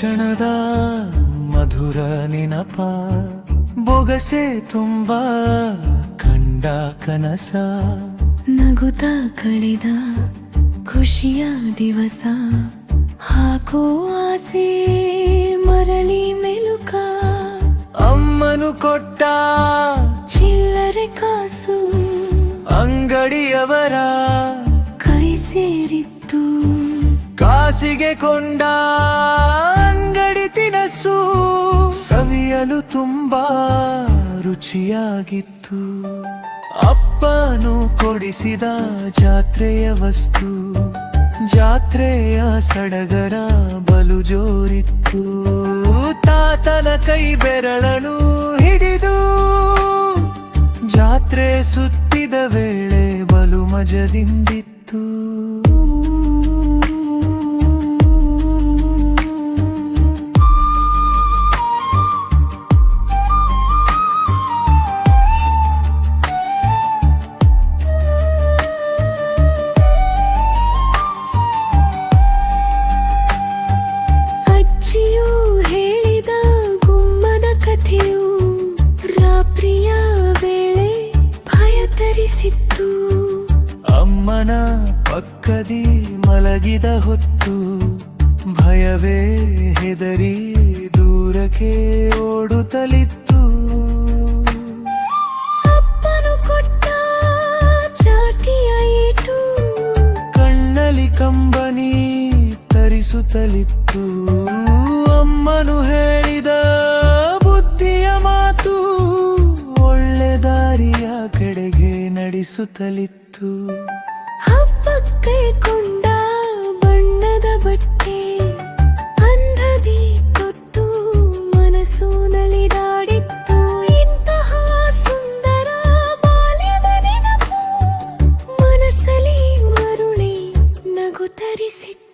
ಕ್ಷಣದ ಮಧುರ ನೆನಪ ಬೊಗಸೆ ತುಂಬ ಕಂಡ ಕನಸ ನಗುತ್ತ ಕಳೆದ ಖುಷಿಯ ದಿವಸ ಹಾಕೋ ಆಸೆ ಮರಳಿ ಮೆಲುಕ ಅಮ್ಮನು ಕೊಟ್ಟ ಚಿಲ್ಲರೆ ಕಾಸು ಅಂಗಡಿಯವರ ಕೈ ಸೇರಿತ್ತು ಕಾಸಿಗೆ ಕೊಂಡ ಅಂಗಡಿ ತಿನಸು ಸವಿಯಲು ತುಂಬಾ ರುಚಿಯಾಗಿತ್ತು ಅಪ್ಪನು ಕೊಡಿಸಿದ ಜಾತ್ರೆಯ ವಸ್ತು ಜಾತ್ರೆಯ ಸಡಗರ ಬಲು ಜೋರಿತ್ತು ತಾತನ ಕೈ ಬೆರಳನು ಹಿಡಿದು ಜಾತ್ರೆ ಸುತ್ತಿದ ವೇಳೆ ಬಲು ಮಜದಿಂದಿತ್ತು ಅಜ್ಜಿಯು ಹೇಳಿದ ಗುಮ್ಮನ ಕಥೆಯು ರಾತ್ರಿಯ ವೇಳೆ ಭಯ ತರಿಸಿತ್ತು ಅಮ್ಮನ ಪಕ್ಕದಿ ಮಲಗಿದ ಹೊತ್ತು ಭಯವೇ ಹೆದರಿ ದೂರಕ್ಕೆ ಓಡುತ್ತಲಿತ್ತು ಅಪ್ಪನು ಕೊಟ್ಟ ಚಾಟಿಯ ಏಟು ಕಣ್ಣಲ್ಲಿ ಕಂಬನಿ ತರಿಸುತ್ತಲಿತ್ತು ಅಮ್ಮನು ಹೇಳಿದ ಬುದ್ಧಿಯ ಮಾತು ಒಳ್ಳೆ ದಾರಿಯ ಕಡೆಗೆ ನಡೆಸುತ್ತಲಿತ್ತು ಹಬ್ಬಕ್ಕೆ ಕೊಂಡ ಬಣ್ಣದ ಬಟ್ಟೆ ಅಂಧದಿ ಕೊಟ್ಟು ಮನಸ್ಸು ನಲಿದಾಡಿತ್ತು ಇಂತಹ ಸುಂದರ ಬಾಲ್ಯದ ನೆನಪು ಮನಸ್ಸಲ್ಲಿ ಮರುಳಿ ನಗು ತರಿಸಿತ್ತು